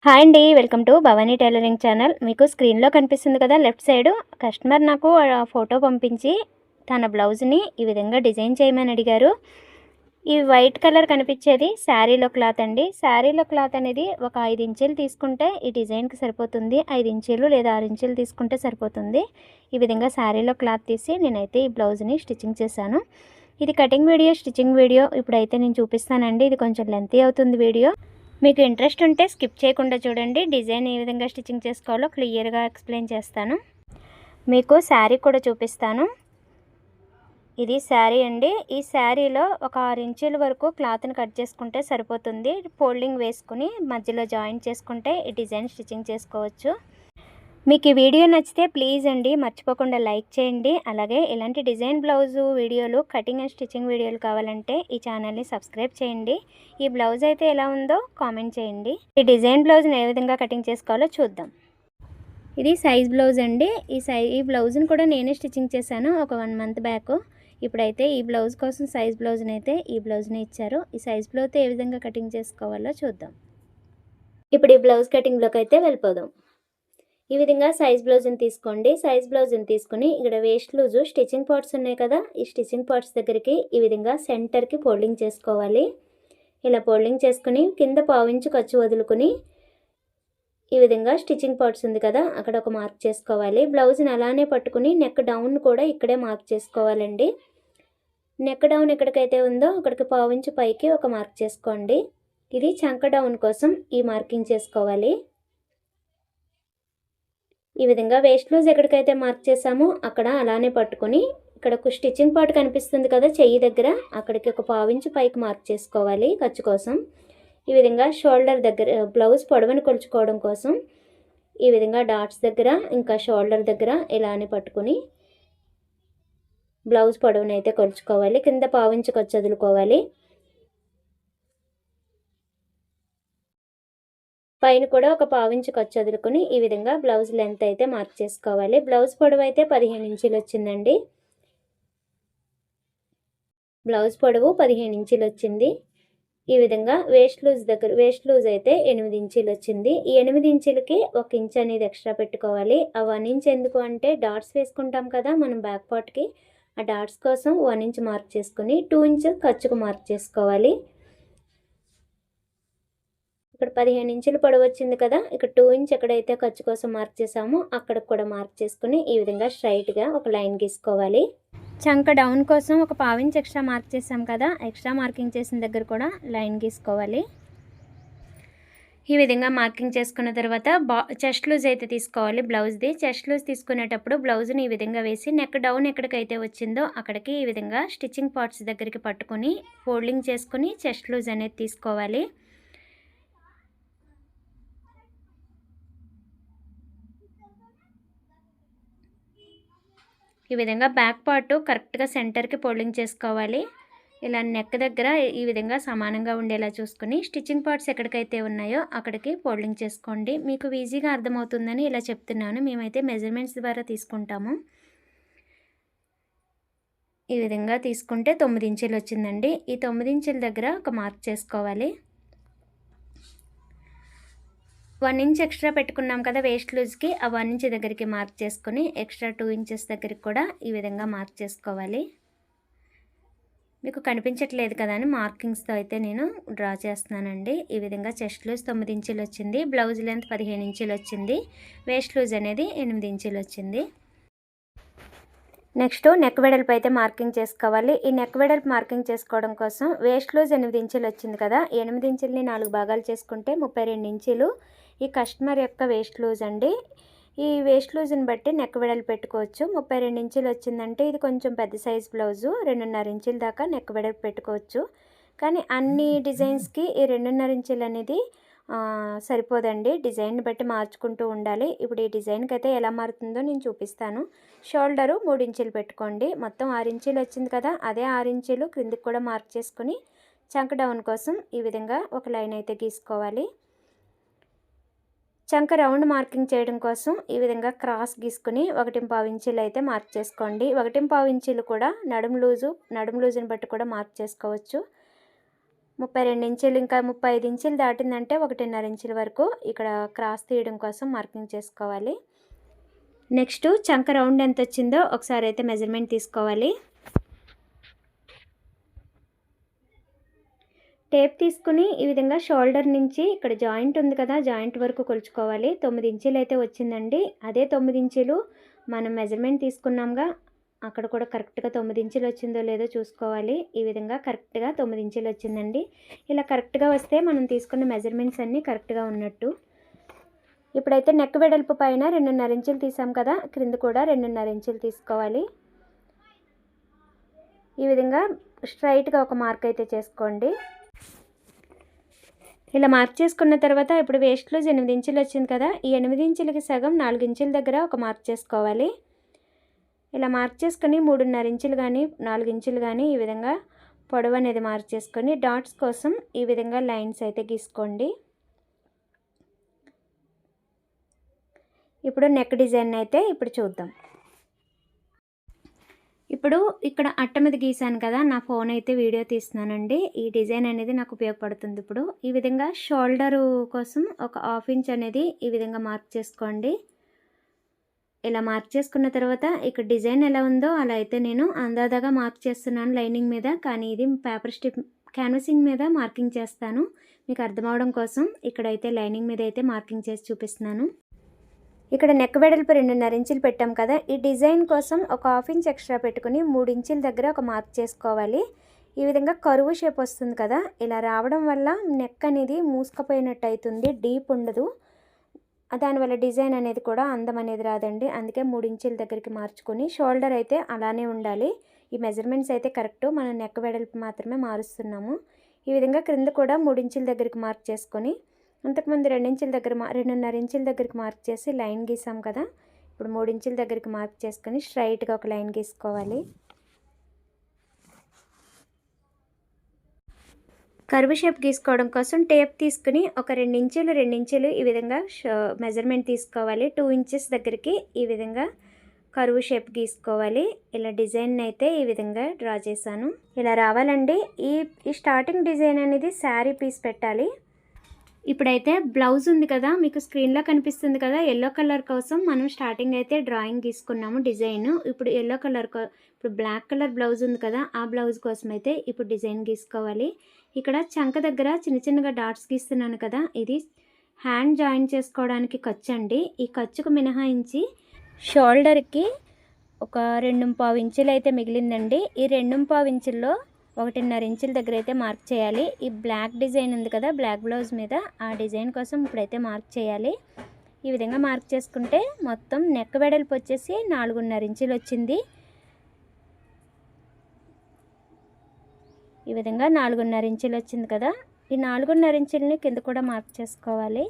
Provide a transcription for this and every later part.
Hi అండి, welcome to Bhavani tailoring channel. మీకు స్క్రీన్లో కనిపిస్తుంది కదా లెఫ్ట్ సైడ్, కస్టమర్ నాకు ఫోటో పంపించి తన బ్లౌజ్ని ఈ విధంగా డిజైన్ చేయమని అడిగారు. ఈ వైట్ కలర్ కనిపించేది శారీలో క్లాత్ అండి. శారీలో క్లాత్ అనేది ఒక 5 ఇంచులు తీసుకుంటే ఈ డిజైన్కి సరిపోతుంది. 5 ఇంచులు లేదా 6 ఇంచులు తీసుకుంటే సరిపోతుంది. ఈ విధంగా శారీలో క్లాత్ తీసి నేనైతే ఈ బ్లౌజ్ని స్టిచ్చింగ్ చేశాను. ఇది కటింగ్ వీడియో, స్టిచ్చింగ్ వీడియో ఇప్పుడైతే నేను చూపిస్తానండి. ఇది కొంచెం లెంతీ అవుతుంది వీడియో. మీకు ఇంట్రెస్ట్ ఉంటే స్కిప్ చేయకుండా చూడండి. డిజైన్ ఏ విధంగా స్టిచ్చింగ్ చేసుకోవాలో క్లియర్గా ఎక్స్ప్లెయిన్ చేస్తాను. మీకు శారీ కూడా చూపిస్తాను. ఇది శారీ అండి. ఈ శారీలో ఒక 6 ఇంచుల వరకు క్లాత్ని కట్ చేసుకుంటే సరిపోతుంది. ఫోల్డింగ్ వేసుకుని మధ్యలో జాయింట్ చేసుకుంటే ఈ డిజైన్ స్టిచ్చింగ్ చేసుకోవచ్చు. మీకు ఈ వీడియో నచ్చితే ప్లీజ్ అండి మర్చిపోకుండా లైక్ చేయండి. అలాగే ఇలాంటి డిజైన్ బ్లౌజు వీడియోలు, కటింగ్ అండ్ స్టిచ్చింగ్ వీడియోలు కావాలంటే ఈ ఛానల్ని సబ్స్క్రైబ్ చేయండి. ఈ బ్లౌజ్ అయితే ఎలా ఉందో కామెంట్ చేయండి. ఈ డిజైన్ బ్లౌజ్ని ఏ విధంగా కటింగ్ చేసుకోవాలో చూద్దాం. ఇది సైజ్ బ్లౌజ్ అండి. ఈ బ్లౌజ్ని కూడా నేనే స్టిచ్చింగ్ చేశాను ఒక 1 మంత్ బ్యాక్. ఇప్పుడైతే ఈ బ్లౌజ్ కోసం సైజ్ బ్లౌజ్ని అయితే ఈ బ్లౌజ్ని ఇచ్చారు. ఈ సైజ్ బ్లౌజ్ ఏ విధంగా కటింగ్ చేసుకోవాలో చూద్దాం. ఇప్పుడు ఈ బ్లౌజ్ కటింగ్లోకి అయితే వెళ్ళిపోదాం. ఈ విధంగా సైజ్ బ్లౌజ్ని తీసుకోండి. సైజ్ బ్లౌజ్ని తీసుకుని ఇక్కడ వేస్ట్ లూజు స్టిచ్చింగ్ పార్ట్స్ ఉన్నాయి కదా, ఈ స్టిచ్చింగ్ పార్ట్స్ దగ్గరికి ఈ విధంగా సెంటర్కి ఫోల్డింగ్ చేసుకోవాలి. ఇలా ఫోల్డింగ్ చేసుకుని కింద 1/2 ఇంచు ఖర్చు వదులుకుని ఈ విధంగా స్టిచ్చింగ్ పార్ట్స్ ఉంది కదా అక్కడ ఒక మార్క్ చేసుకోవాలి. బ్లౌజ్ని అలానే పట్టుకుని నెక్ డౌన్ కూడా ఇక్కడే మార్క్ చేసుకోవాలండి. నెక్ డౌన్ ఎక్కడికైతే ఉందో అక్కడికి 1/2 ఇంచు పైకి ఒక మార్క్ చేసుకోండి. ఇది చంక డౌన్ కోసం ఈ మార్కింగ్ చేసుకోవాలి. ఈ విధంగా వేస్ట్ లూజ్ ఎక్కడికైతే మార్క్ చేసామో అక్కడ అలానే పట్టుకొని ఇక్కడ ఒక స్టిచ్చింగ్ పార్ట్ కనిపిస్తుంది కదా చెయ్యి దగ్గర, అక్కడికి ఒక 1/2 ఇంచు పైకి మార్క్ చేసుకోవాలి ఖర్చు కోసం. ఈ విధంగా షోల్డర్ దగ్గర బ్లౌజ్ పొడవుని కొలుచుకోవడం కోసం ఈ విధంగా డాట్స్ దగ్గర ఇంకా షోల్డర్ దగ్గర ఇలానే పట్టుకొని బ్లౌజ్ పొడవుని అయితే కొలుచుకోవాలి. కింద 1/2 ఇంచు ఖర్చు వదులుకోవాలి. పైన కూడా ఒక 1/2 ఇంచు ఖర్చు వదులుకొని ఈ విధంగా బ్లౌజ్ లెంత్ అయితే మార్క్ చేసుకోవాలి. బ్లౌజ్ పొడవు అయితే 15 ఇంచులు వచ్చిందండి. బ్లౌజ్ పొడవు 15 ఇంచులు వచ్చింది. ఈ విధంగా వేస్ట్ లూజ్ అయితే 8 ఇంచులు వచ్చింది. ఈ 8 ఇంచులకి 1 ఇంచ్ అనేది ఎక్స్ట్రా పెట్టుకోవాలి. ఆ 1 ఇంచ్ ఎందుకు అంటే డాట్స్ వేసుకుంటాం కదా మనం బ్యాక్ పార్ట్కి, ఆ డాట్స్ కోసం 1 ఇంచ్ మార్క్ చేసుకుని 2 ఇంచ్ ఖర్చుకు మార్క్ చేసుకోవాలి. ఇక్కడ 15 ఇంచులు పొడవు వచ్చింది కదా, ఇక్కడ 2 ఇంచ్ ఎక్కడైతే ఖర్చు కోసం మార్క్ చేసామో అక్కడ కూడా మార్క్ చేసుకుని ఈ విధంగా స్ట్రైట్గా ఒక లైన్ గీసుకోవాలి. చంక డౌన్ కోసం ఒక 1/2 ఇంచ్ ఎక్స్ట్రా మార్క్ చేసాం కదా, ఎక్స్ట్రా మార్కింగ్ చేసిన దగ్గర కూడా లైన్ గీసుకోవాలి. ఈ విధంగా మార్కింగ్ చేసుకున్న తర్వాత చెస్ట్ లూజ్ అయితే తీసుకోవాలి బ్లౌజ్ది. చెస్ట్ లూజ్ తీసుకునేటప్పుడు బ్లౌజ్ని ఈ విధంగా వేసి నెక్ డౌన్ ఎక్కడికైతే వచ్చిందో అక్కడికి ఈ విధంగా స్టిచ్చింగ్ పార్ట్స్ దగ్గరికి పట్టుకొని ఫోల్డింగ్ చేసుకుని చెస్ట్ లూజ్ అనేది తీసుకోవాలి. ఈ విధంగా బ్యాక్ పార్ట్ కరెక్ట్గా సెంటర్కి ఫోల్డింగ్ చేసుకోవాలి. ఇలా నెక్ దగ్గర ఈ విధంగా సమానంగా ఉండేలా చూసుకుని స్టిచ్చింగ్ పార్ట్స్ ఎక్కడికైతే ఉన్నాయో అక్కడికి ఫోల్డింగ్ చేసుకోండి. మీకు ఈజీగా అర్థమవుతుందని ఇలా చెప్తున్నాను. మేమైతే మెజర్మెంట్స్ ద్వారా తీసుకుంటాము. ఈ విధంగా తీసుకుంటే 9 ఇంచులు వచ్చిందండి. ఈ 9 ఇంచుల దగ్గర ఒక మార్క్ చేసుకోవాలి. 1 ఇంచ్ ఎక్స్ట్రా పెట్టుకున్నాం కదా వేస్ట్ లూజ్కి, ఆ 1 ఇంచ్ దగ్గరికి మార్క్ చేసుకొని ఎక్స్ట్రా 2 ఇంచెస్ దగ్గరికి కూడా ఈ విధంగా మార్క్ చేసుకోవాలి. మీకు కనిపించట్లేదు కదా అని మార్కింగ్స్తో అయితే నేను డ్రా చేస్తున్నానండి. ఈ విధంగా చెస్ట్ లూజ్ 9 ఇంచులు వచ్చింది. బ్లౌజ్ లెంత్ 15 ఇంచులు వచ్చింది. వేస్ట్ లూజ్ అనేది 8 ఇంచులు వచ్చింది. నెక్స్ట్ నెక్ వెడల్పు అయితే మార్కింగ్ చేసుకోవాలి. ఈ నెక్ వెడల్పు మార్కింగ్ చేసుకోవడం కోసం వేస్ట్ లూజ్ 8 ఇంచులు వచ్చింది కదా, 8 ఇంచుల్ని 4 భాగాలు చేసుకుంటే 32 ఇంచులు ఈ కస్టమర్ యొక్క వేస్ట్ లూజ్ అండి. ఈ వేస్ట్ లూజ్ని బట్టి నెక్ వెడల్పు పెట్టుకోవచ్చు. 32 ఇంచులు వచ్చిందంటే ఇది కొంచెం పెద్ద సైజ్ బ్లౌజు, 2.5 ఇంచుల దాకా నెక్ వెడల్పు పెట్టుకోవచ్చు. కానీ అన్ని డిజైన్స్కి ఈ 2.5 ఇంచులు అనేది సరిపోదండి. డిజైన్ బట్టి మార్చుకుంటూ ఉండాలి. ఇప్పుడు ఈ డిజైన్కి అయితే ఎలా మారుతుందో నేను చూపిస్తాను. షోల్డరు 3 ఇంచులు పెట్టుకోండి. మొత్తం 6 ఇంచులు వచ్చింది కదా, అదే 6 ఇంచులు క్రిందికి కూడా మార్క్ చేసుకుని చంక డౌన్ కోసం ఈ విధంగా ఒక లైన్ అయితే గీసుకోవాలి. చంక రౌండ్ మార్కింగ్ చేయడం కోసం ఈ విధంగా క్రాస్ గీసుకుని 1.5 ఇంచులు అయితే మార్క్ చేసుకోండి. 1.5 ఇంచులు కూడా నడుము లూజుని బట్టి కూడా మార్క్ చేసుకోవచ్చు. 32 ఇంచులు, ఇంకా 35 ఇంచులు దాటిందంటే 1.5 ఇంచుల వరకు ఇక్కడ క్రాస్ తీయడం కోసం మార్కింగ్ చేసుకోవాలి. నెక్స్ట్ చంక రౌండ్ ఎంత వచ్చిందో ఒకసారి అయితే మెజర్మెంట్ తీసుకోవాలి. టేప్ తీసుకుని ఈ విధంగా షోల్డర్ నుంచి ఇక్కడ జాయింట్ ఉంది కదా, జాయింట్ వరకు కొలుచుకోవాలి. 9 ఇంచులు అయితే వచ్చిందండి. అదే 9 ఇంచులు మనం మెజర్మెంట్ తీసుకున్నాంగా, అక్కడ కూడా కరెక్ట్గా 9 ఇంచులు వచ్చిందో లేదో చూసుకోవాలి. ఈ విధంగా కరెక్ట్గా 9 ఇంచులు వచ్చిందండి. ఇలా కరెక్ట్గా వస్తే మనం తీసుకున్న మెజర్మెంట్స్ అన్నీ కరెక్ట్గా ఉన్నట్టు. ఇప్పుడైతే నెక్ వెడల్పు పైన 2.5 ఇంచులు తీసాం కదా, క్రింద కూడా 2.5 ఇంచులు తీసుకోవాలి. ఈ విధంగా స్ట్రైట్గా ఒక మార్క్ అయితే చేసుకోండి. ఇలా మార్క్ చేసుకున్న తర్వాత ఇప్పుడు వేస్ట్ లూజ్ 8 ఇంచులు వచ్చింది కదా, ఈ 8 ఇంచులకి సగం 4 ఇంచుల దగ్గర ఒక మార్క్ చేసుకోవాలి. ఇలా మార్క్ చేసుకొని 3.5 ఇంచులు కానీ 4 ఇంచులు కానీ ఈ విధంగా పొడవు అనేది మార్క్ చేసుకొని డాట్స్ కోసం ఈ విధంగా లైన్స్ అయితే గీసుకోండి. ఇప్పుడు నెక్ డిజైన్ అయితే ఇప్పుడు చూద్దాం. ఇప్పుడు ఇక్కడ అట్ట మీద గీసాను కదా, నా ఫోన్ అయితే వీడియో తీస్తున్నానండి. ఈ డిజైన్ అనేది నాకు ఉపయోగపడుతుంది. ఇప్పుడు ఈ విధంగా షోల్డరు కోసం ఒక 1/2 ఇంచ్ అనేది ఈ విధంగా మార్క్ చేసుకోండి. ఇలా మార్క్ చేసుకున్న తర్వాత ఇక్కడ డిజైన్ ఎలా ఉందో అలా అయితే నేను అందాదాగా మార్క్ చేస్తున్నాను లైనింగ్ మీద, కానీ ఇది పేపర్ స్ట్రిప్ క్యాన్వసింగ్ మీద మార్కింగ్ చేస్తాను మీకు అర్థం అవడం కోసం. ఇక్కడైతే లైనింగ్ మీద అయితే మార్కింగ్ చేసి చూపిస్తున్నాను. ఇక్కడ నెక్ వెడల్పు 2.5 ఇంచులు పెట్టాం కదా, ఈ డిజైన్ కోసం ఒక 1/2 ఇంచ్ ఎక్స్ట్రా పెట్టుకుని 3 ఇంచుల దగ్గర ఒక మార్క్ చేసుకోవాలి. ఈ విధంగా కరువు షేప్ వస్తుంది కదా, ఇలా రావడం వల్ల నెక్ అనేది మూసుకుపోయినట్టు అవుతుంది, డీప్ ఉండదు. దానివల్ల డిజైన్ అనేది కూడా అందం అనేది రాదండి. అందుకే 3 ఇంచుల దగ్గరికి మార్చుకొని షోల్డర్ అయితే అలానే ఉండాలి. ఈ మెజర్మెంట్స్ అయితే కరెక్ట్, మనం నెక్ వెడల్పు మాత్రమే మారుస్తున్నాము. ఈ విధంగా క్రింద కూడా 3 ఇంచుల దగ్గరికి మార్క్ చేసుకొని అంతకుముందు 2 ఇంచుల దగ్గర 2.5 ఇంచుల దగ్గరికి మార్క్ చేసి లైన్ గీసాం కదా, ఇప్పుడు 3 ఇంచుల దగ్గరికి మార్క్ చేసుకొని స్ట్రైట్గా ఒక లైన్ గీసుకోవాలి. కర్వ్ షేప్ గీసుకోవడం కోసం టేప్ తీసుకుని ఒక 2 ఇంచులు ఈ విధంగా మెజర్మెంట్ తీసుకోవాలి. 2 ఇంచెస్ దగ్గరికి ఈ విధంగా కర్వ్ షేప్ గీసుకోవాలి. ఇలా డిజైన్ అయితే ఈ విధంగా డ్రా చేశాను. ఇలా రావాలండి. ఈ స్టార్టింగ్ డిజైన్ అనేది శారీ పీస్ పెట్టాలి. ఇప్పుడైతే బ్లౌజ్ ఉంది కదా, మీకు స్క్రీన్లో కనిపిస్తుంది కదా, ఎల్లో కలర్ కోసం మనం స్టార్టింగ్ అయితే డ్రాయింగ్ గీసుకున్నాము డిజైన్. ఇప్పుడు ఎల్లో కలర్ ఇప్పుడు బ్లాక్ కలర్ బ్లౌజ్ ఉంది కదా, ఆ బ్లౌజ్ కోసం అయితే ఇప్పుడు డిజైన్ గీసుకోవాలి. ఇక్కడ చంక దగ్గర చిన్నగా డాట్స్ గీస్తున్నాను కదా, ఇది హ్యాండ్ జాయిన్ చేసుకోవడానికి ఖర్చు అండి. ఈ ఖర్చుకు మినహాయించి షోల్డర్కి ఒక 2.5 ఇంచులు అయితే మిగిలిందండి. ఈ 2.5 ఇంచుల్లో 1.5 ఇంచుల దగ్గర అయితే మార్క్ చేయాలి. ఈ బ్లాక్ డిజైన్ ఉంది కదా, బ్లాక్ బ్లౌజ్ మీద, ఆ డిజైన్ కోసం ఇప్పుడైతే మార్క్ చేయాలి. ఈ విధంగా మార్క్ చేసుకుంటే మొత్తం నెక్ వెడల్పు వచ్చేసి 4.5 ఇంచులు వచ్చింది. ఈ విధంగా 4.5 ఇంచులు వచ్చింది కదా, ఈ 4.5 ఇంచులని కింద కూడా మార్క్ చేసుకోవాలి.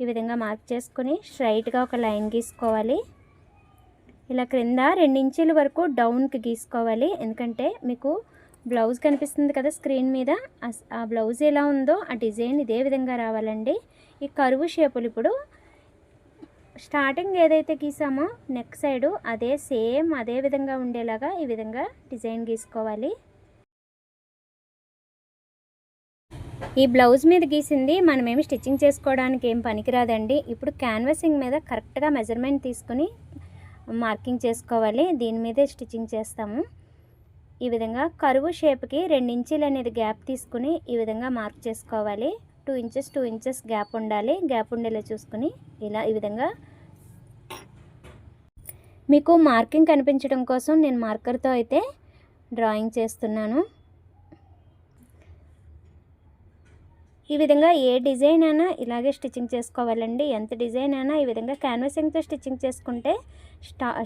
ఈ విధంగా మార్క్ చేసుకొని స్ట్రైట్గా ఒక లైన్ గీసుకోవాలి. ఇలా క్రింద 2 ఇంచుల వరకు డౌన్కి గీసుకోవాలి. ఎందుకంటే మీకు బ్లౌజ్ కనిపిస్తుంది కదా స్క్రీన్ మీద, ఆ బ్లౌజ్ ఎలా ఉందో ఆ డిజైన్ ఇదే విధంగా రావాలండి. ఈ కరువు షేపులు ఇప్పుడు స్టార్టింగ్ ఏదైతే గీసామో నెక్ సైడు అదే సేమ్ అదే విధంగా ఉండేలాగా ఈ విధంగా డిజైన్ గీసుకోవాలి. ఈ బ్లౌజ్ మీద గీసింది మనమేమి స్టిచ్చింగ్ చేసుకోవడానికి ఏం పనికిరాదండి. ఇప్పుడు క్యాన్వాసింగ్ మీద కరెక్ట్గా మెజర్మెంట్ తీసుకుని మార్కింగ్ చేసుకోవాలి. దీని మీదే స్టిచ్చింగ్ చేస్తాము. ఈ విధంగా కరువు షేప్కి 2 ఇంచులు అనేది గ్యాప్ తీసుకుని ఈ విధంగా మార్క్ చేసుకోవాలి. 2 ఇంచెస్ గ్యాప్ ఉండాలి. గ్యాప్ ఉండేలా చూసుకుని ఇలా ఈ విధంగా మీకు మార్కింగ్ కనిపించడం కోసం నేను మార్కర్తో అయితే డ్రాయింగ్ చేస్తున్నాను. ఈ విధంగా ఏ డిజైన్ అయినా ఇలాగే స్టిచ్చింగ్ చేసుకోవాలండి. ఎంత డిజైన్ అయినా ఈ విధంగా క్యాన్వాసింగ్తో స్టిచ్చింగ్ చేసుకుంటే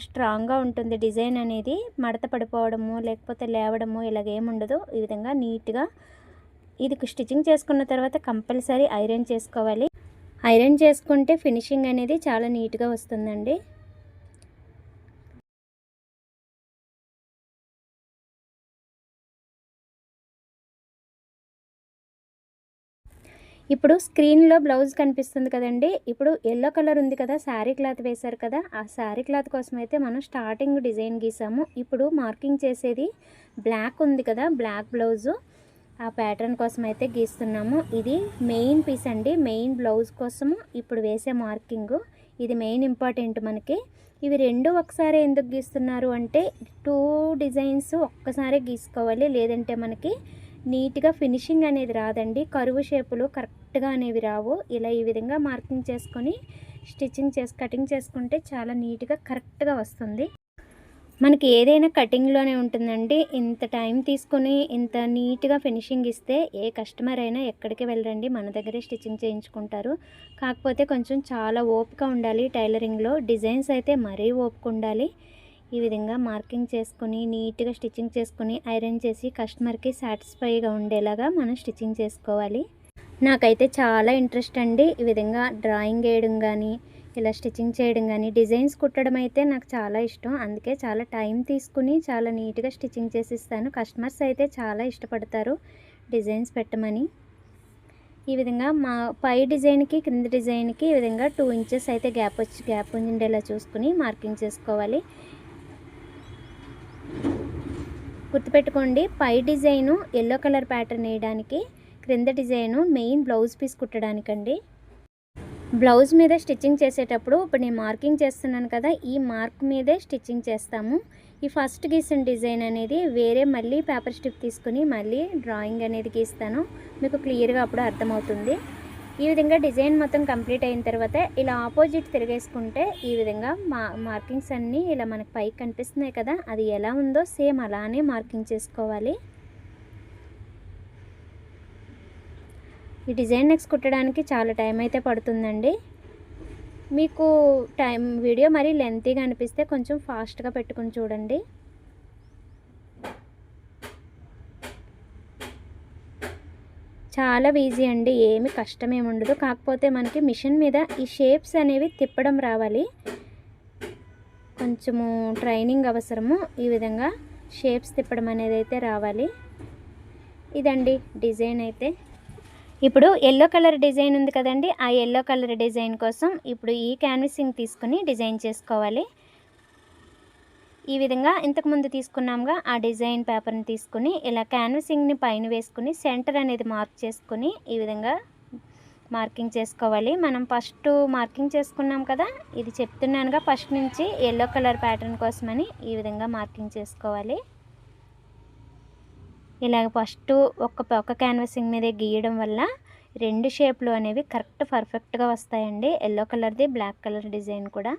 స్ట్రాంగ్గా ఉంటుంది. డిజైన్ అనేది మడత పడిపోవడము లేకపోతే లేవడము ఇలాగేముండదు. ఈ విధంగా నీట్గా ఇది స్టిచ్చింగ్ చేసుకున్న తర్వాత కంపల్సరీ ఐరన్ చేసుకోవాలి. ఐరన్ చేసుకుంటే ఫినిషింగ్ అనేది చాలా నీట్గా వస్తుందండి. ఇప్పుడు స్క్రీన్లో బ్లౌజ్ కనిపిస్తుంది కదండి. ఇప్పుడు ఎల్లో కలర్ ఉంది కదా, శారీ క్లాత్ వేశారు కదా, ఆ శారీ క్లాత్ కోసం అయితే మనం స్టార్టింగ్ డిజైన్ గీసాము. ఇప్పుడు మార్కింగ్ చేసేది బ్లాక్ ఉంది కదా, బ్లాక్ బ్లౌజు. ఆ ప్యాటర్న్ కోసం అయితే గీస్తున్నాము. ఇది మెయిన్ పీస్ అండి, మెయిన్ బ్లౌజ్ కోసము ఇప్పుడు వేసే మార్కింగ్. ఇది మెయిన్ ఇంపార్టెంట్ మనకి. ఇవి రెండు ఒకసారి ఎందుకు గీస్తున్నారు అంటే 2 డిజైన్స్ ఒక్కసారి గీసుకోవాలి, లేదంటే మనకి నీట్గా ఫినిషింగ్ అనేది రాదండి. కరువు షేపులు కరెక్ట్గా అనేవి రావు. ఇలా ఈ విధంగా మార్కింగ్ చేసుకొని కటింగ్ చేసుకుంటే చాలా నీట్గా కరెక్ట్గా వస్తుంది. మనకి ఏదైనా కటింగ్లోనే ఉంటుందండి. ఇంత టైం తీసుకొని ఇంత నీట్గా ఫినిషింగ్ ఇస్తే ఏ కస్టమర్ అయినా ఎక్కడికి వెళ్ళరండి, మన దగ్గరే స్టిచ్చింగ్ చేయించుకుంటారు. కాకపోతే కొంచెం చాలా ఓపిక ఉండాలి టైలరింగ్లో. డిజైన్స్ అయితే మరీ ఓపిక ఉండాలి. ఈ విధంగా మార్కింగ్ చేసుకొని నీట్గా స్టిచ్చింగ్ చేసుకొని ఐరన్ చేసి కస్టమర్కి సాటిస్ఫైగా ఉండేలాగా మనం స్టిచ్చింగ్ చేసుకోవాలి. నాకైతే చాలా ఇంట్రెస్ట్ అండి ఈ విధంగా డ్రాయింగ్ వేయడం కానీ, ఇలా స్టిచ్చింగ్ చేయడం కానీ, డిజైన్స్ కుట్టడం అయితే నాకు చాలా ఇష్టం. అందుకే చాలా టైం తీసుకుని చాలా నీట్గా స్టిచ్చింగ్ చేసిస్తాను. కస్టమర్స్ అయితే చాలా ఇష్టపడతారు డిజైన్స్ పెట్టమని. ఈ విధంగా మా పై డిజైన్కి కింద డిజైన్కి ఈ విధంగా 2 ఇంచెస్ అయితే గ్యాప్ ఉండేలా చూసుకుని మార్కింగ్ చేసుకోవాలి. గుర్తుపెట్టుకోండి, పై డిజైను ఎల్లో కలర్ ప్యాటర్న్ వేయడానికి, క్రింద డిజైను మెయిన్ బ్లౌజ్ పీస్ కుట్టడానికండి. బ్లౌజ్ మీద స్టిచ్చింగ్ చేసేటప్పుడు ఇప్పుడు నేను మార్కింగ్ చేస్తున్నాను కదా, ఈ మార్క్ మీదే స్టిచ్చింగ్ చేస్తాము. ఈ ఫస్ట్ గీసిన డిజైన్ అనేది వేరే మళ్ళీ పేపర్ స్ట్రిప్ తీసుకుని మళ్ళీ డ్రాయింగ్ అనేది గీస్తాను. మీకు క్లియర్గా అప్పుడు అర్థమవుతుంది. ఈ విధంగా డిజైన్ మొత్తం కంప్లీట్ అయిన తర్వాత ఇలా ఆపోజిట్ తిరిగేసుకుంటే ఈ విధంగా మార్కింగ్స్ అన్నీ ఇలా మనకు పైకి కనిపిస్తున్నాయి కదా, అది ఎలా ఉందో సేమ్ అలానే మార్కింగ్ చేసుకోవాలి. ఈ డిజైన్ నెక్స్ట్ కుట్టడానికి చాలా టైం అయితే పడుతుందండి. మీకు వీడియో మరీ లెంతీగా అనిపిస్తే కొంచెం ఫాస్ట్గా పెట్టుకుని చూడండి. చాలా ఈజీ అండి, ఏమి కష్టం ఏమి ఉండదు. కాకపోతే మనకి మిషన్ మీద ఈ షేప్స్ అనేవి తిప్పడం రావాలి, కొంచెము ట్రైనింగ్ అవసరము. ఈ విధంగా షేప్స్ తిప్పడం అనేది అయితే రావాలి. ఇదండి డిజైన్ అయితే. ఇప్పుడు ఎల్లో కలర్ డిజైన్ ఉంది కదండి, ఆ ఎల్లో కలర్ డిజైన్ కోసం ఇప్పుడు ఈ క్యాన్వసింగ్ తీసుకుని డిజైన్ చేసుకోవాలి. ఈ విధంగా ఇంతకుముందు తీసుకున్నాముగా ఆ డిజైన్ పేపర్ని తీసుకుని ఇలా క్యాన్వసింగ్ని పైన వేసుకుని సెంటర్ అనేది మార్క్ చేసుకుని ఈ విధంగా మార్కింగ్ చేసుకోవాలి. మనం ఫస్ట్ మార్కింగ్ చేసుకున్నాం కదా, ఇది చెప్తున్నానుగా ఫస్ట్ నుంచి ఎల్లో కలర్ ప్యాటర్న్ కోసమని ఈ విధంగా మార్కింగ్ చేసుకోవాలి. ఇలాగ ఫస్ట్ ఒక క్యాన్వసింగ్ మీదే గీయడం వల్ల రెండు షేప్లు అనేవి పర్ఫెక్ట్గా వస్తాయండి. ఎల్లో కలర్ది బ్లాక్ కలర్ డిజైన్ కూడా.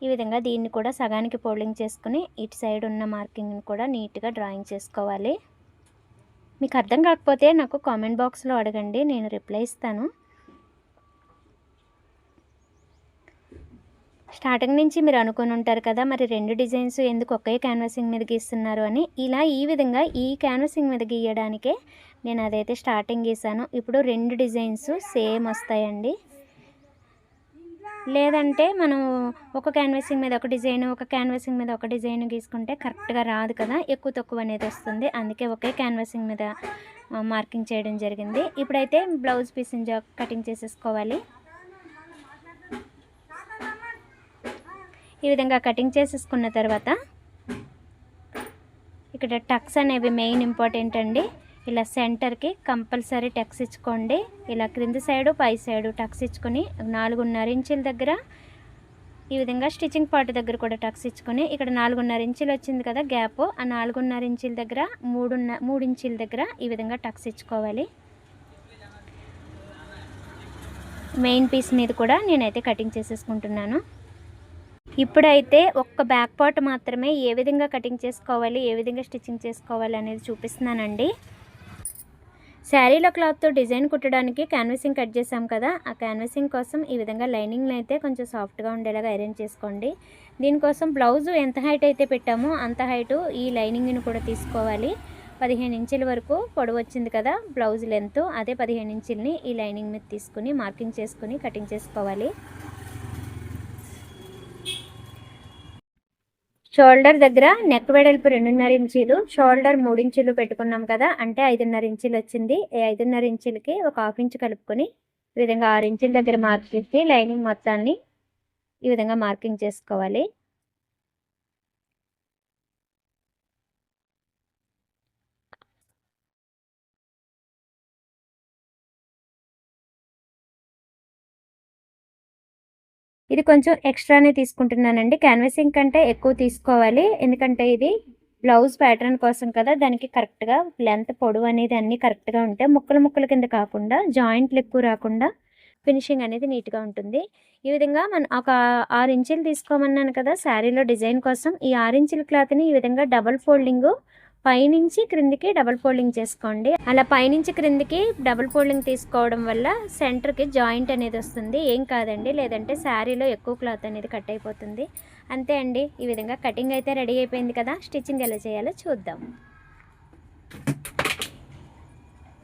ఈ విధంగా దీన్ని కూడా సగానికి ఫోల్డింగ్ చేసుకుని ఇటు సైడ్ ఉన్న మార్కింగ్ని కూడా నీట్గా డ్రాయింగ్ చేసుకోవాలి. మీకు అర్థం కాకపోతే నాకు కామెంట్ బాక్స్లో అడగండి, నేను రిప్లై ఇస్తాను. స్టార్టింగ్ నుంచి మీరు అనుకుని ఉంటారు కదా, మరి రెండు డిజైన్స్ ఎందుకు ఒకే క్యాన్వాసింగ్ మీద గీస్తున్నారు అని. ఇలా ఈ విధంగా ఈ క్యాన్వాసింగ్ మీద గీయడానికే నేను అదైతే స్టార్టింగ్ గీసాను. ఇప్పుడు రెండు డిజైన్స్ సేమ్ వస్తాయండి. లేదంటే మనం ఒక క్యాన్వాసింగ్ మీద ఒక డిజైన్, ఒక క్యాన్వాసింగ్ మీద ఒక డిజైన్ గీసుకుంటే కరెక్ట్గా రాదు కదా, ఎక్కువ తక్కువ అనేది వస్తుంది. అందుకే ఒకే క్యాన్వాసింగ్ మీద మార్కింగ్ చేయడం జరిగింది. ఇప్పుడైతే బ్లౌజ్ పీస్ని కటింగ్ చేసేసుకోవాలి. ఈ విధంగా కటింగ్ చేసేసుకున్న తర్వాత ఇక్కడ టక్స్ అనేవి మెయిన్ ఇంపార్టెంట్ అండి. ఇలా సెంటర్కి కంపల్సరీ టక్స్ ఇచ్చుకోండి. ఇలా క్రింది సైడు పై సైడు టక్స్ ఇచ్చుకొని 4.5 ఇంచుల దగ్గర ఈ విధంగా స్టిచ్చింగ్ పార్ట్ దగ్గర కూడా టక్స్ ఇచ్చుకొని ఇక్కడ 4.5 ఇంచులు వచ్చింది కదా గ్యాప్, ఆ 4.5 ఇంచుల దగ్గర 3 ఇంచుల దగ్గర ఈ విధంగా టక్స్ ఇచ్చుకోవాలి. మెయిన్ పీస్ మీద కూడా నేనైతే కటింగ్ చేసేసుకుంటున్నాను. ఇప్పుడైతే ఒక్క బ్యాక్ పార్ట్ మాత్రమే ఏ విధంగా కటింగ్ చేసుకోవాలి, ఏ విధంగా స్టిచ్చింగ్ చేసుకోవాలి అనేది చూపిస్తున్నానండి. శారీలో క్లాత్తో డిజైన్ కుట్టడానికి క్యాన్వసింగ్ కట్ చేసాం కదా, ఆ క్యాన్వసింగ్ కోసం ఈ విధంగా లైనింగ్ని అయితే కొంచెం సాఫ్ట్గా ఉండేలాగా అరేంజ్ చేసుకోండి. దీనికోసం బ్లౌజు ఎంత హైట్ అయితే పెట్టామో అంత హైటు ఈ లైనింగ్ని కూడా తీసుకోవాలి. 15 ఇంచుల వరకు పొడవు వచ్చింది కదా బ్లౌజ్ లెంత్, అదే 15 ఇంచుల్ని ఈ లైనింగ్ మీద తీసుకుని మార్కింగ్ చేసుకుని కటింగ్ చేసుకోవాలి. షోల్డర్ దగ్గర నెక్ వెడల్పు 2.5 ఇంచీలు, షోల్డర్ 3 ఇంచులు పెట్టుకున్నాం కదా, అంటే 5.5 ఇంచులు వచ్చింది. ఈ 5.5 ఇంచులకి ఒక 1/2 ఇంచు కలుపుకొని ఈ విధంగా 6 ఇంచుల దగ్గర మార్క్ చేసి లైనింగ్ మొత్తాన్ని ఈ విధంగా మార్కింగ్ చేసుకోవాలి. ఇది కొంచెం ఎక్స్ట్రానే తీసుకుంటున్నానండి. క్యాన్వాసింగ్ కంటే ఎక్కువ తీసుకోవాలి. ఎందుకంటే ఇది బ్లౌజ్ ప్యాటర్న్ కోసం కదా, దానికి కరెక్ట్‌గా లెంత్ పొడవు అనేది అన్నీ కరెక్ట్‌గా ఉంటే ముక్కలు ముక్కల కింద కాకుండా జాయింట్లు ఎక్కువ రాకుండా ఫినిషింగ్ అనేది నీట్‌గా ఉంటుంది. ఈ విధంగా ఒక 6 ఇంచులు తీసుకోమన్నాను కదా శారీలో డిజైన్ కోసం. ఈ 6 ఇంచుల క్లాత్‌ని ఈ విధంగా డబుల్ ఫోల్డింగు పైనుంచి క్రిందికి డబుల్ ఫోల్డింగ్ చేసుకోండి. అలా పైనుంచి క్రిందికి డబుల్ ఫోల్డింగ్ తీసుకోవడం వల్ల సెంటర్కి జాయింట్ అనేది వస్తుంది. ఏం కాదండి, లేదంటే శారీలో ఎక్కువ క్లాత్ అనేది కట్ అయిపోతుంది. అంతే అండి. ఈ విధంగా కటింగ్ అయితే రెడీ అయిపోయింది కదా. స్టిచ్చింగ్ ఎలా చేయాలో చూద్దాం.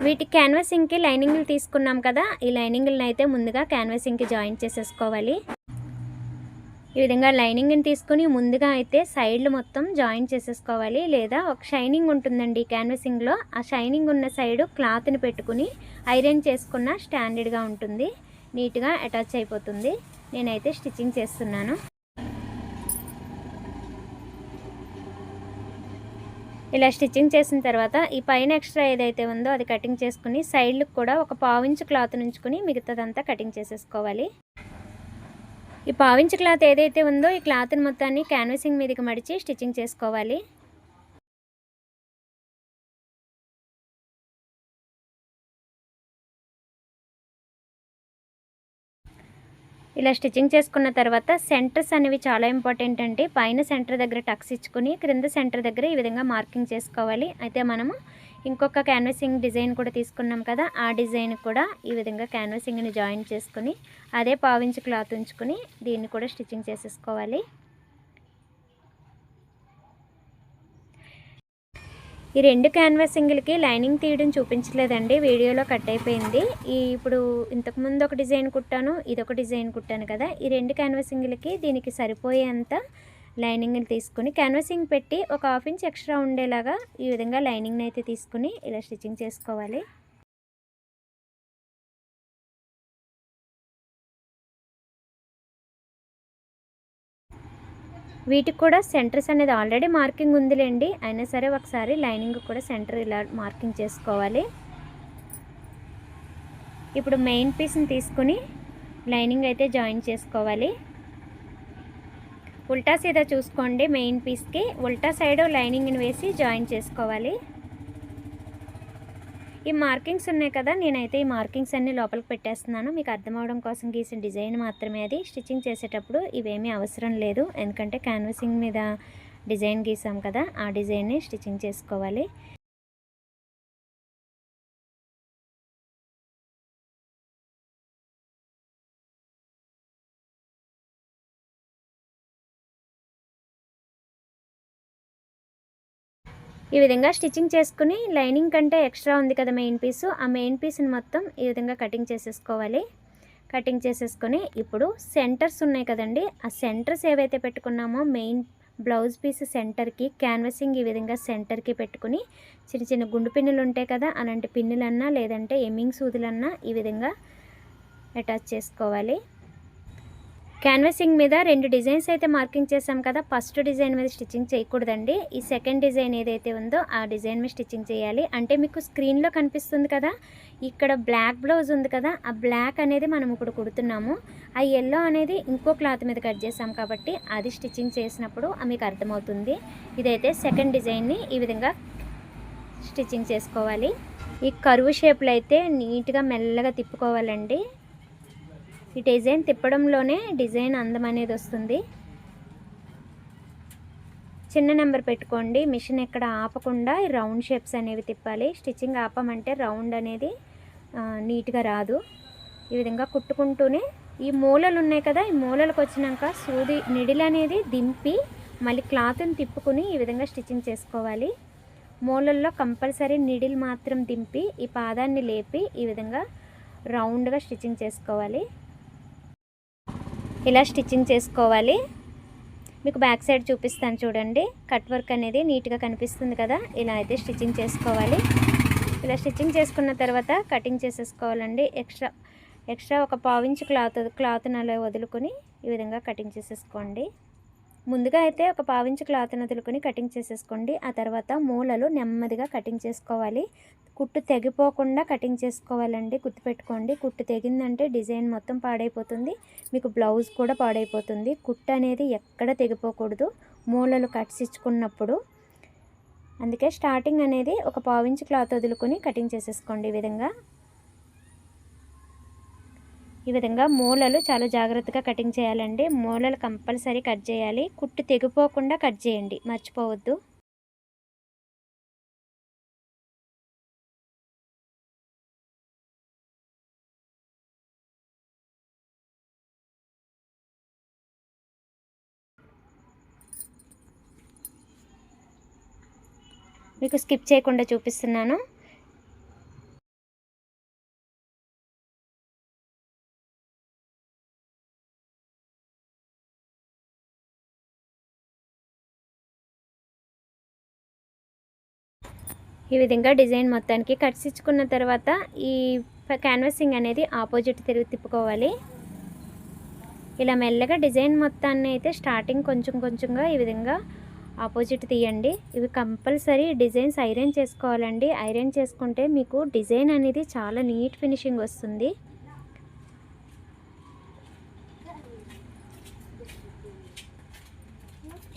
వీటి క్యాన్వాసింగ్కి లైనింగ్లు తీసుకున్నాం కదా, ఈ లైనింగ్లను అయితే ముందుగా క్యాన్వాసింగ్కి జాయిన్ చేసేసుకోవాలి. ఈ విధంగా లైనింగ్ని తీసుకుని ముందుగా అయితే సైడ్లు మొత్తం జాయిన్ చేసేసుకోవాలి. లేదా ఒక షైనింగ్ ఉంటుందండి క్యాన్వాసింగ్లో, ఆ షైనింగ్ ఉన్న సైడు క్లాత్ని పెట్టుకుని ఐరన్ చేసుకున్న స్టాండర్డ్గా ఉంటుంది, నీట్గా అటాచ్ అయిపోతుంది. నేనైతే స్టిచ్చింగ్ చేస్తున్నాను. ఇలా స్టిచ్చింగ్ చేసిన తర్వాత ఈ పైన ఎక్స్ట్రా ఏదైతే ఉందో అది కటింగ్ చేసుకుని సైడ్లకు కూడా ఒక 1/2 ఇంచు క్లాత్ నుంచుకుని మిగతాదంతా కటింగ్ చేసేసుకోవాలి. ఈ 1/2 ఇంచు క్లాత్ ఏదైతే ఉందో ఈ క్లాత్ని మొత్తాన్ని క్యాన్వాసింగ్ మీదకి మడిచి స్టిచ్చింగ్ చేసుకోవాలి. ఇలా స్టిచ్చింగ్ చేసుకున్న తర్వాత సెంటర్స్ అనేవి చాలా ఇంపార్టెంట్ అండి. పైన సెంటర్ దగ్గర టక్స్ ఇచ్చుకుని క్రింద సెంటర్ దగ్గర ఈ విధంగా మార్కింగ్ చేసుకోవాలి. అయితే మనము ఇంకొక క్యాన్వాసింగ్ డిజైన్ కూడా తీసుకున్నాం కదా, ఆ డిజైన్ కూడా ఈ విధంగా క్యాన్వాసింగ్ని జాయిన్ చేసుకుని అదే 1/2 ఇంచు క్లాత్ ఉంచుకుని దీన్ని కూడా స్టిచ్చింగ్ చేసేసుకోవాలి. ఈ 2 క్యాన్వాసింగ్లకి లైనింగ్ తీయడం చూపించలేదండి, వీడియోలో కట్ అయిపోయింది. ఇప్పుడు ఇంతకుముందు ఒక డిజైన్ కుట్టాను, ఇదొక డిజైన్ కుట్టాను కదా, ఈ 2 క్యాన్వాసింగ్లకి దీనికి సరిపోయేంత లైనింగ్ని తీసుకుని క్యాన్వాసింగ్ పెట్టి ఒక 1/2 ఇంచ్ ఎక్స్ట్రా ఉండేలాగా ఈ విధంగా లైనింగ్ని అయితే తీసుకుని ఇలా స్టిచ్చింగ్ చేసుకోవాలి. వీటికి కూడా సెంటర్స్ అనేది ఆల్రెడీ మార్కింగ్ ఉందిలేండి, అయినా సరే ఒకసారి లైనింగ్ కూడా సెంటర్ ఇలా మార్కింగ్ చేసుకోవాలి. ఇప్పుడు మెయిన్ పీస్ని తీసుకుని లైనింగ్ అయితే జాయిన్ చేసుకోవాలి. ఉల్టా సీదా చూసుకోండి, మెయిన్ పీస్కి ఉల్టా సైడ్ లైనింగ్ని వేసి జాయిన్ చేసుకోవాలి. ఈ మార్కింగ్స్ ఉన్నాయి కదా, నేనైతే ఈ మార్కింగ్స్ అన్నీ లోపలికి పెట్టేస్తున్నాను. మీకు అర్థం అవడం కోసం గీసిన డిజైన్ మాత్రమే అది. స్టిచ్చింగ్ చేసేటప్పుడు ఇవేమీ అవసరం లేదు, ఎందుకంటే క్యాన్వాసింగ్ మీద డిజైన్ గీసాం కదా, ఆ డిజైన్ని స్టిచ్చింగ్ చేసుకోవాలి. ఈ విధంగా స్టిచ్చింగ్ చేసుకుని లైనింగ్ కంటే ఎక్స్ట్రా ఉంది కదా మెయిన్ పీసు, ఆ మెయిన్ పీస్ని మొత్తం ఈ విధంగా కటింగ్ చేసేసుకోవాలి. కటింగ్ చేసేసుకొని ఇప్పుడు సెంటర్స్ ఉన్నాయి కదండి, ఆ సెంటర్స్ ఏవైతే పెట్టుకున్నామో మెయిన్ బ్లౌజ్ పీస్ సెంటర్కి క్యాన్వాసింగ్ ఈ విధంగా సెంటర్కి పెట్టుకుని చిన్న చిన్న గుండు పిన్నులు ఉంటాయి కదా, అలాంటి పిన్నులన్నా లేదంటే ఎమ్మింగ్ సూదులన్నా ఈ విధంగా అటాచ్ చేసుకోవాలి. క్యాన్వాసింగ్ మీద 2 డిజైన్స్ అయితే మార్కింగ్ చేసాం కదా, ఫస్ట్ డిజైన్ మీద స్టిచ్చింగ్ చేయకూడదండి. ఈ సెకండ్ డిజైన్ ఏదైతే ఉందో ఆ డిజైన్ మీద స్టిచ్చింగ్ చేయాలి. అంటే మీకు స్క్రీన్లో కనిపిస్తుంది కదా, ఇక్కడ బ్లాక్ బ్లౌజ్ ఉంది కదా, ఆ బ్లాక్ అనేది మనం ఇప్పుడు కుడుతున్నాము, ఆ ఎల్లో అనేది ఇంకో క్లాత్ మీద కట్ చేసాం కాబట్టి అది స్టిచ్చింగ్ చేసినప్పుడు మీకు అర్థమవుతుంది. ఇదైతే సెకండ్ డిజైన్ని ఈ విధంగా స్టిచ్చింగ్ చేసుకోవాలి. ఈ కరువు షేప్లో అయితే నీట్గా మెల్లగా తిప్పుకోవాలండి. ఈ డిజైన్ తిప్పడంలోనే డిజైన్ అందం అనేది వస్తుంది. చిన్న నెంబర్ పెట్టుకోండి, మిషన్ ఎక్కడ ఆపకుండా ఈ రౌండ్ షేప్స్ అనేవి తిప్పాలి. స్టిచ్చింగ్ ఆపమంటే రౌండ్ అనేది నీట్గా రాదు. ఈ విధంగా కుట్టుకుంటూనే ఈ మూలలు ఉన్నాయి కదా, ఈ మూలలకు వచ్చినాక సూది నిడిల్ అనేది దింపి మళ్ళీ క్లాత్ని తిప్పుకుని ఈ విధంగా స్టిచ్చింగ్ చేసుకోవాలి. మూలల్లో కంపల్సరీ నిడిల్ మాత్రం దింపి ఈ పాదాన్ని లేపి ఈ విధంగా రౌండ్గా స్టిచ్చింగ్ చేసుకోవాలి. ఇలా స్టిచ్చింగ్ చేసుకోవాలి. మీకు బ్యాక్ సైడ్ చూపిస్తాను చూడండి, కట్ వర్క్ అనేది నీట్గా కనిపిస్తుంది కదా, ఇలా అయితే స్టిచ్చింగ్ చేసుకోవాలి. ఇలా స్టిచ్చింగ్ చేసుకున్న తర్వాత కటింగ్ చేసేసుకోవాలండి. ఎక్స్ట్రా ఒక 1/2 ఇంచ్ క్లాత్ని అలా వదులుకొని ఈ విధంగా కటింగ్ చేసేసుకోండి. ముందుగా అయితే ఒక పావించి క్లాత్ని వదులుకొని కటింగ్ చేసేసుకోండి. ఆ తర్వాత మూలలు నెమ్మదిగా కటింగ్ చేసుకోవాలి. కుట్టు తెగిపోకుండా కటింగ్ చేసుకోవాలండి, గుర్తుపెట్టుకోండి. కుట్టు తెగిందంటే డిజైన్ మొత్తం పాడైపోతుంది, మీకు బ్లౌజ్ కూడా పాడైపోతుంది. కుట్టు అనేది ఎక్కడ తెగిపోకూడదు మూలలు కట్స్ ఇచ్చుకున్నప్పుడు. అందుకే స్టార్టింగ్ అనేది ఒక పావించి క్లాత్ వదులుకొని కటింగ్ చేసేసుకోండి. ఈ విధంగా మూలలు చాలా జాగ్రత్తగా కటింగ్ చేయాలండి. మూలలు కంపల్సరీ కట్ చేయాలి. కుట్టు తెగిపోకుండా కట్ చేయండి, మర్చిపోవద్దు. మీకు స్కిప్ చేయకుండా చూపిస్తున్నాను. ఈ విధంగా డిజైన్ మొత్తానికి కట్స్ ఇచ్చుకున్న తర్వాత ఈ క్యాన్వాసింగ్ అనేది ఆపోజిట్ తిప్పుకోవాలి. ఇలా మెల్లగా డిజైన్ మొత్తాన్ని అయితే స్టార్టింగ్ కొంచెం కొంచెంగా ఈ విధంగా ఆపోజిట్ తీయండి. ఇవి కంపల్సరీ డిజైన్స్ ఐరన్ చేసుకోవాలండి. ఐరన్ చేసుకుంటే మీకు డిజైన్ అనేది చాలా నీట్ ఫినిషింగ్ వస్తుంది.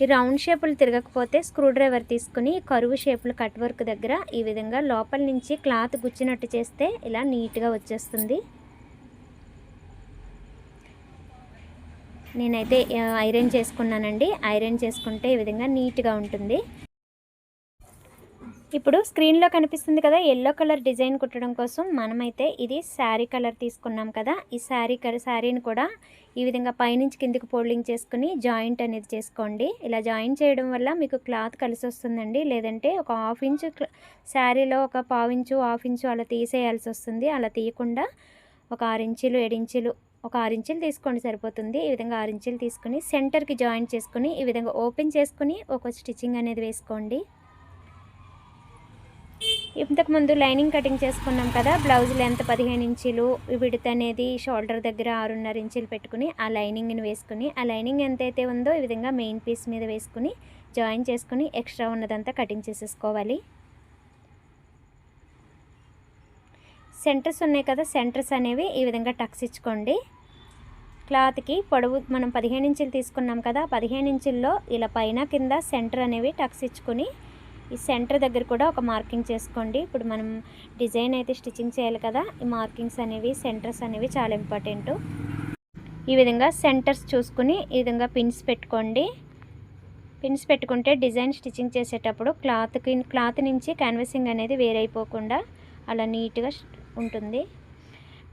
ఈ రౌండ్ షేపులు తిరగకపోతే స్క్రూ డ్రైవర్ తీసుకుని కరువు షేపులు కట్ వర్క్ దగ్గర ఈ విధంగా లోపల నుంచి క్లాత్ గుచ్చినట్టు చేస్తే ఇలా నీట్గా వచ్చేస్తుంది. నేనైతే ఐరన్ చేసుకున్నానండి. ఐరన్ చేసుకుంటే ఈ విధంగా నీట్గా ఉంటుంది. ఇప్పుడు స్క్రీన్లో కనిపిస్తుంది కదా ఎల్లో కలర్ డిజైన్ కుట్టడం కోసం మనమైతే ఇది శారీ కలర్ తీసుకున్నాం కదా. ఈ శారీని కూడా ఈ విధంగా పైనుంచి కిందికి ఫోల్డింగ్ చేసుకుని జాయింట్ అనేది చేసుకోండి. ఇలా జాయింట్ చేయడం వల్ల మీకు క్లాత్ కలిసి వస్తుందండి. లేదంటే ఒక హాఫ్ ఇంచు శారీలో ఒక పావు ఇంచు హాఫ్ ఇంచు అలా తీసేయాల్సి వస్తుంది. అలా తీయకుండా ఒక 6 ఇంచులు 7 ఇంచులు ఒక 6 ఇంచులు తీసుకోండి సరిపోతుంది. ఈ విధంగా 6 ఇంచులు తీసుకుని సెంటర్కి జాయింట్ చేసుకుని ఈ విధంగా ఓపెన్ చేసుకుని ఒక స్టిచ్చింగ్ అనేది వేసుకోండి. ఇంతకుముందు లైనింగ్ కటింగ్ చేసుకున్నాం కదా, బ్లౌజ్ లెంత్ 15 ఇంచులు, విడత్ అనేది షోల్డర్ దగ్గర 6.5 ఇంచులు పెట్టుకుని ఆ లైనింగ్ని వేసుకుని ఆ లైనింగ్ ఎంతైతే ఉందో ఈ విధంగా మెయిన్ పీస్ మీద వేసుకుని జాయిన్ చేసుకుని ఎక్స్ట్రా ఉన్నదంతా కటింగ్ చేసేసుకోవాలి. సెంటర్స్ ఉన్నాయి కదా, సెంటర్స్ అనేవి ఈ విధంగా టక్స్ ఇచ్చుకోండి. క్లాత్కి పొడవు మనం 15 ఇంచులు తీసుకున్నాం కదా, 15 ఇంచుల్లో ఇలా పైన కింద సెంటర్ అనేవి టక్స్ ఇచ్చుకొని ఈ సెంటర్ దగ్గర కూడా ఒక మార్కింగ్ చేసుకోండి. ఇప్పుడు మనం డిజైన్ అయితే స్టిచ్చింగ్ చేయాలి కదా, ఈ మార్కింగ్స్ అనేవి సెంటర్స్ అనేవి చాలా ఇంపార్టెంట్. ఈ విధంగా సెంటర్స్ చూసుకుని ఈ విధంగా పిన్స్ పెట్టుకోండి. పిన్స్ పెట్టుకుంటే డిజైన్ స్టిచ్చింగ్ చేసేటప్పుడు క్లాత్ నుంచి క్యాన్వాసింగ్ అనేది వేరైపోకుండా అలా నీట్గా ఉంటుంది.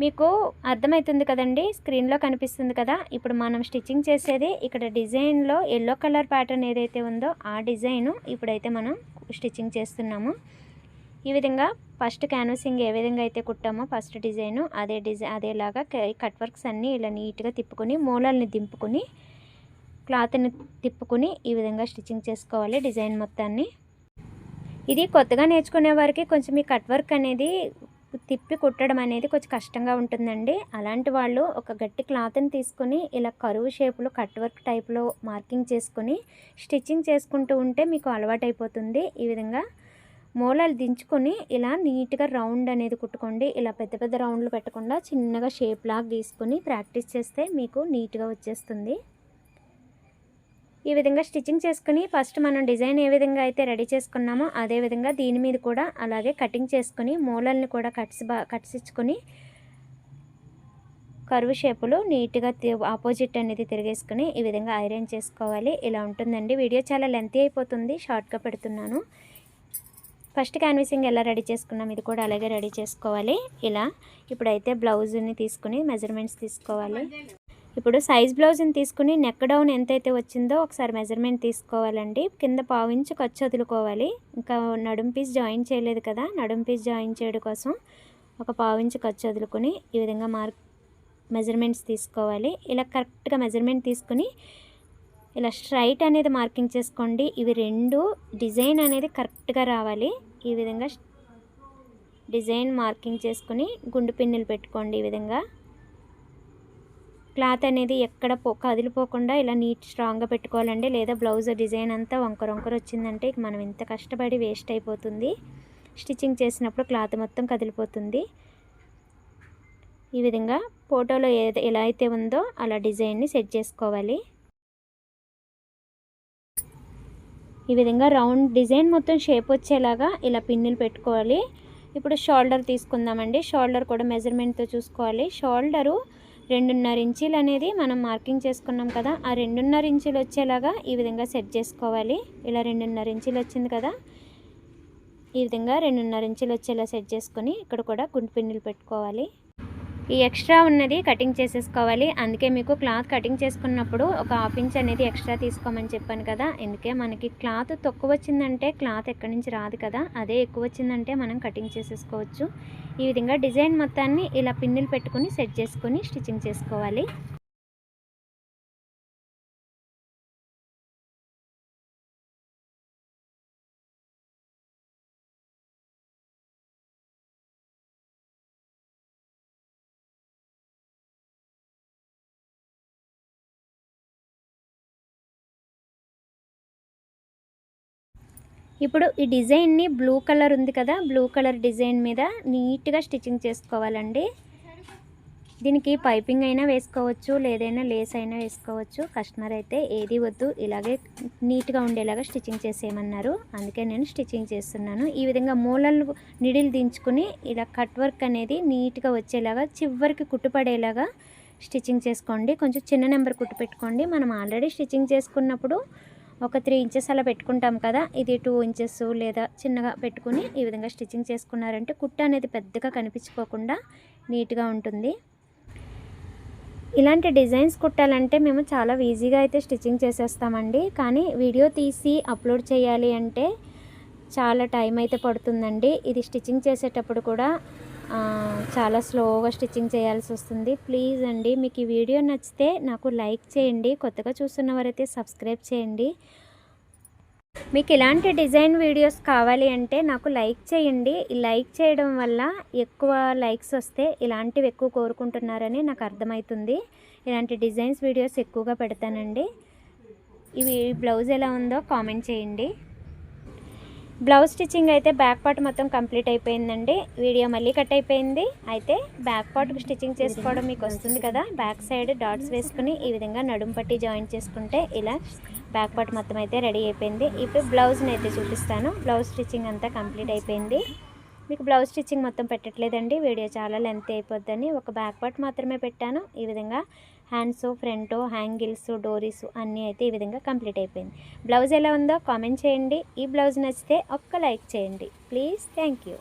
మీకు అర్థమవుతుంది కదండి, స్క్రీన్లో కనిపిస్తుంది కదా. ఇప్పుడు మనం స్టిచ్చింగ్ చేసేది ఇక్కడ డిజైన్లో ఎల్లో కలర్ ప్యాటర్న్ ఏదైతే ఉందో ఆ డిజైను ఇప్పుడైతే మనం స్టిచ్చింగ్ చేస్తున్నాము. ఈ విధంగా ఫస్ట్ క్యాన్వాసింగ్ ఏ విధంగా అయితే కుట్టామో ఫస్ట్ డిజైను అదేలాగా కట్ వర్క్స్ అన్నీ ఇలా నీట్గా తిప్పుకొని మూలల్ని దింపుకొని క్లాత్ని తిప్పుకొని ఈ విధంగా స్టిచ్చింగ్ చేసుకోవాలి డిజైన్ మొత్తాన్ని. ఇది కొత్తగా నేర్చుకునే వారికి కొంచెం ఈ కట్ వర్క్ అనేది తిప్పి కుట్టడం అనేది కొంచెం కష్టంగా ఉంటుందండి. అలాంటి వాళ్ళు ఒక గట్టి క్లాత్ని తీసుకొని ఇలా కరువు షేపులో కట్ వర్క్ టైప్లో మార్కింగ్ చేసుకొని స్టిచ్చింగ్ చేసుకుంటూ ఉంటే మీకు అలవాటైపోతుంది. ఈ విధంగా మూలలు దించుకొని ఇలా నీట్గా రౌండ్ అనేది కుట్టుకోండి. ఇలా పెద్ద పెద్ద రౌండ్లు పెట్టకుండా చిన్నగా షేప్ లాగా గీసుకొని ప్రాక్టీస్ చేస్తే మీకు నీట్గా వచ్చేస్తుంది. ఈ విధంగా స్టిచ్చింగ్ చేసుకుని ఫస్ట్ మనం డిజైన్ ఏ విధంగా అయితే రెడీ చేసుకున్నామో అదే విధంగా దీని మీద కూడా అలాగే కటింగ్ చేసుకుని మూలల్ని కూడా కట్స్ ఇచ్చుకొని కర్వ్ షేపులు నీట్గా ఆపోజిట్ అనేది తిరిగేసుకుని ఈ విధంగా ఐరన్ చేసుకోవాలి. ఇలా ఉంటుందండి. వీడియో చాలా లెంతీ అయిపోతుంది, షార్ట్గా పెడుతున్నాను. ఫస్ట్ క్యాన్వాసింగ్ ఎలా రెడీ చేసుకున్నాం ఇది కూడా అలాగే రెడీ చేసుకోవాలి. ఇలా ఇప్పుడైతే బ్లౌజ్ని తీసుకుని మెజర్మెంట్స్ తీసుకోవాలి. ఇప్పుడు సైజ్ బ్లౌజ్ని తీసుకుని నెక్ డౌన్ ఎంతైతే వచ్చిందో ఒకసారి మెజర్మెంట్ తీసుకోవాలండి. కింద పావు ఇంచు ఖర్చు వదులుకోవాలి. ఇంకా నడుం పీస్ జాయిన్ చేయలేదు కదా, నడుం పీస్ జాయిన్ చేయడం కోసం ఒక పావు ఇంచు ఖర్చు వదులుకొని ఈ విధంగా మెజర్మెంట్స్ తీసుకోవాలి. ఇలా కరెక్ట్గా మెజర్మెంట్ తీసుకుని ఇలా స్ట్రైట్ అనేది మార్కింగ్ చేసుకోండి. ఇవి రెండు డిజైన్ అనేది కరెక్ట్గా రావాలి. ఈ విధంగా డిజైన్ మార్కింగ్ చేసుకుని గుండు పిన్నులు పెట్టుకోండి. ఈ విధంగా క్లాత్ అనేది ఎక్కడ కదిలిపోకుండా ఇలా నీట్ స్ట్రాంగ్గా పెట్టుకోవాలండి. లేదా బ్లౌజ్ డిజైన్ అంతా వంకర వంకర వచ్చిందంటే మనం ఇంత కష్టపడి వేస్ట్ అయిపోతుంది. స్టిచ్చింగ్ చేసినప్పుడు క్లాత్ మొత్తం కదిలిపోతుంది. ఈ విధంగా ఫోటోలో ఎలా అయితే ఉందో అలా డిజైన్ని సెట్ చేసుకోవాలి. ఈ విధంగా రౌండ్ డిజైన్ మొత్తం షేప్ వచ్చేలాగా ఇలా పిన్నులు పెట్టుకోవాలి. ఇప్పుడు షోల్డర్ తీసుకుందామండి. షోల్డర్ కూడా మెజర్మెంట్తో చూసుకోవాలి. షోల్డరు 2.5 ఇంచీలు అనేది మనం మార్కింగ్ చేసుకున్నాం కదా, ఆ 2.5 ఇంచీలు వచ్చేలాగా ఈ విధంగా సెట్ చేసుకోవాలి. ఇలా 2.5 ఇంచీలు వచ్చింది కదా, ఈ విధంగా 2.5 ఇంచీలు వచ్చేలా సెట్ చేసుకొని ఇక్కడ కూడా గుండు పిన్నులు పెట్టుకోవాలి. ఈ ఎక్స్ట్రా ఉన్నది కటింగ్ చేసేసుకోవాలి. అందుకే మీకు క్లాత్ కటింగ్ చేసుకున్నప్పుడు ఒక 1/2 ఇంచ్ అనేది ఎక్స్ట్రా తీసుకోమని చెప్పాను కదా. ఎందుకే మనకి క్లాత్ తక్కువ వచ్చిందంటే క్లాత్ ఎక్కడి నుంచి రాదు కదా, అదే ఎక్కువ వచ్చిందంటే మనం కటింగ్ చేసేసుకోవచ్చు. ఈ విధంగా డిజైన్ మొత్తాన్ని ఇలా పిన్నులు పెట్టుకుని సెట్ చేసుకొని స్టిచ్చింగ్ చేసుకోవాలి. ఇప్పుడు ఈ డిజైన్ని బ్లూ కలర్ ఉంది కదా, బ్లూ కలర్ డిజైన్ మీద నీట్గా స్టిచ్చింగ్ చేసుకోవాలండి. దీనికి పైపింగ్ అయినా వేసుకోవచ్చు, లేదైనా లేస్ అయినా వేసుకోవచ్చు. కస్టమర్ అయితే ఏది వద్దు, ఇలాగే నీట్గా ఉండేలాగా స్టిచ్చింగ్ చేసేయమన్నారు. అందుకే నేను స్టిచ్చింగ్ చేస్తున్నాను. ఈ విధంగా మూలలు నిడిల్ దించుకుని ఇలా కట్ వర్క్ అనేది నీట్గా వచ్చేలాగా చివరికి కుట్టుపడేలాగా స్టిచ్చింగ్ చేసుకోండి. కొంచెం చిన్న నెంబర్ కుట్టు పెట్టుకోండి. మనం ఆల్రెడీ స్టిచ్చింగ్ చేసుకున్నప్పుడు ఒక 3 ఇంచెస్ అలా పెట్టుకుంటాం కదా, ఇది 2 ఇంచెస్ లేదా చిన్నగా పెట్టుకుని ఈ విధంగా స్టిచ్చింగ్ చేసుకున్నారంటే కుట్టు అనేది పెద్దగా కనిపించుకోకుండా నీట్గా ఉంటుంది. ఇలాంటి డిజైన్స్ కుట్టాలంటే మేము చాలా ఈజీగా అయితే స్టిచ్చింగ్ చేసేస్తామండి. కానీ వీడియో తీసి అప్లోడ్ చేయాలి అంటే చాలా టైం అయితే పడుతుందండి. ఇది స్టిచ్చింగ్ చేసేటప్పుడు కూడా చాలా స్లోగా స్టిచ్చింగ్ చేయాల్సి వస్తుంది. ప్లీజ్ అండి, మీకు ఈ వీడియో నచ్చితే నాకు లైక్ చేయండి. కొత్తగా చూస్తున్న వారైతే సబ్స్క్రైబ్ చేయండి. మీకు ఇలాంటి డిజైన్ వీడియోస్ కావాలి అంటే నాకు లైక్ చేయండి. లైక్ చేయడం వల్ల ఎక్కువ లైక్స్ వస్తే ఇలాంటివి ఎక్కువ కోరుకుంటున్నారని నాకు అర్థమవుతుంది. ఇలాంటి డిజైన్స్ వీడియోస్ ఎక్కువగా పెడతానండి. ఇవి బ్లౌజ్ ఎలా ఉందో కామెంట్ చేయండి. బ్లౌజ్ స్టిచ్చింగ్ అయితే బ్యాక్ పార్ట్ మొత్తం కంప్లీట్ అయిపోయిందండి. వీడియో మళ్ళీ కట్ అయిపోయింది. అయితే బ్యాక్ పార్ట్కి స్టిచ్చింగ్ చేసుకోవడం మీకు వస్తుంది కదా, బ్యాక్ సైడ్ డాట్స్ వేసుకుని ఈ విధంగా నడుం పట్టి జాయిన్ చేసుకుంటే ఇలా బ్యాక్ పార్ట్ మొత్తం అయితే రెడీ అయిపోయింది. ఇప్పుడు బ్లౌజ్ని అయితే చూపిస్తాను. బ్లౌజ్ స్టిచ్చింగ్ అంతా కంప్లీట్ అయిపోయింది. మీకు బ్లౌజ్ స్టిచ్చింగ్ మొత్తం పెట్టట్లేదండి, వీడియో చాలా లెంత్ అయిపోద్దని ఒక బ్యాక్ పార్ట్ మాత్రమే పెట్టాను. ఈ విధంగా హ్యాండ్స్, ఫ్రంట్, హ్యాంగిల్స్, డోరీస్ అన్నీ అయితే ఈ విధంగా కంప్లీట్ అయిపోయింది. బ్లౌజ్ ఎలా ఉందో కామెంట్ చేయండి. ఈ బ్లౌజ్ నచ్చితే ఒక్క లైక్ చేయండి ప్లీజ్. Thank you.